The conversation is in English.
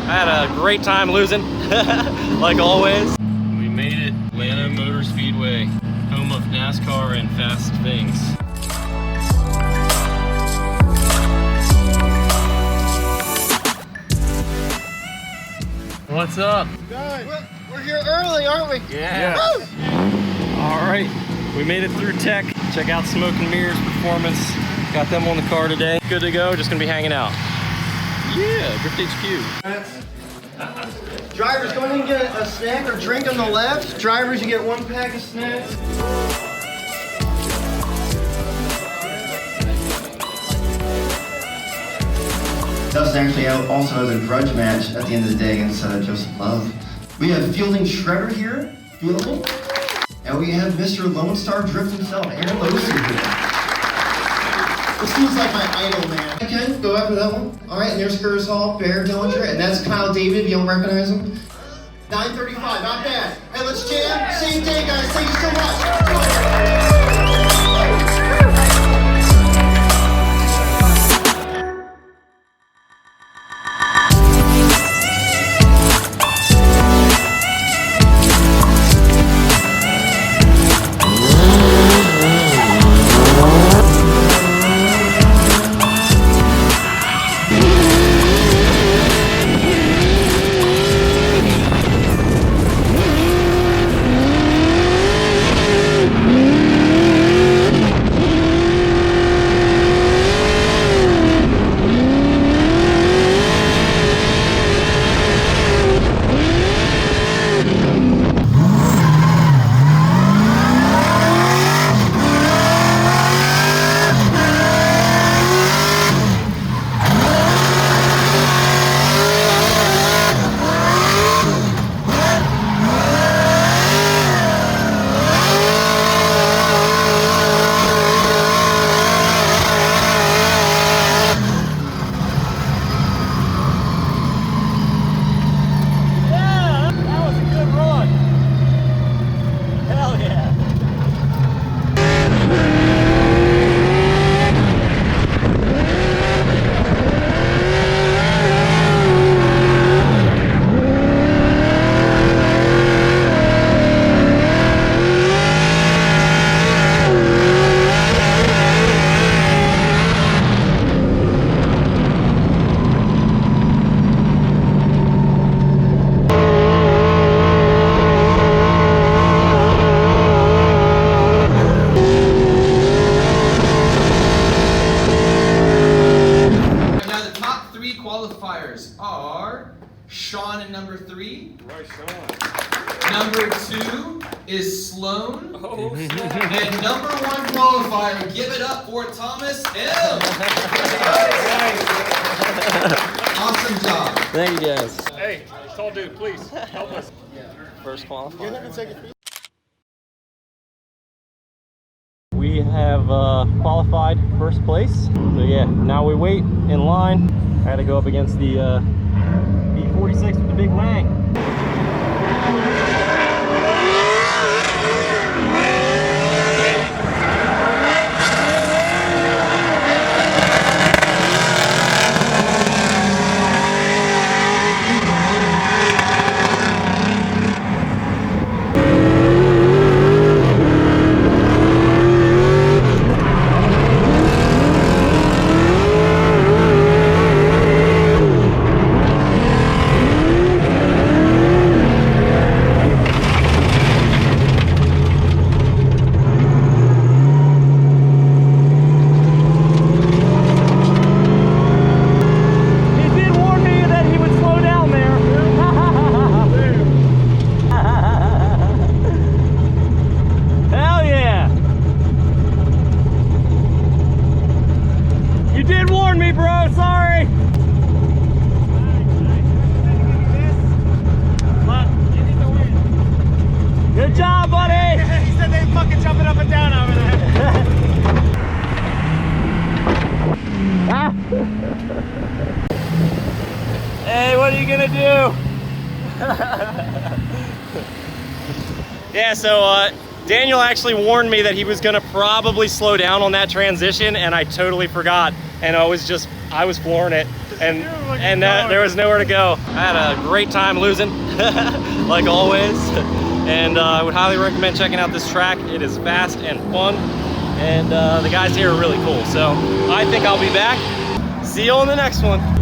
I had a great time losing, like always. We made it, Atlanta Motor Speedway, home of NASCAR and fast things. What's up? We're here early, aren't we? Yeah. All right, we made it through tech. Check out Smoke and Mirrors Performance. Got them on the car today. Good to go, just gonna be hanging out. Yeah, Drift HQ. Drivers, go ahead and get a snack or drink on the left. Drivers, you get 1 pack of snacks. Dustin actually also has a grudge match at the end of the day against Joseph Love. We have fielding Shredder here, fielding. And we have Mr. LoneStarDrift himself, Aaron Losi here. This seems like my idol, man. Okay, go after that one. All right, and there's Curtis Hall, Bear Dillinger, and that's Kyle David, if you don't recognize him. 9:35, not bad. Hey, let's jam. Same day, guys. Thank you so much. Are Sean at number 3. Right, Sean. Number 2 is Sloan. Oh, and number 1 qualifier, give it up for Thomas M. Awesome job. Thank you guys. Hey, tall dude, please help us. First qualifier. We have qualified first place. So yeah, now we wait in line. I had to go up against the B46 with the big wang. Hey, what are you gonna do? Yeah, so Daniel actually warned me that he was gonna probably slow down on that transition, and I totally forgot. And I was flooring it. and there was nowhere to go. I had a great time losing, like always. And I would highly recommend checking out this track. It is fast and fun, and the guys here are really cool. So I think I'll be back. See you on the next one.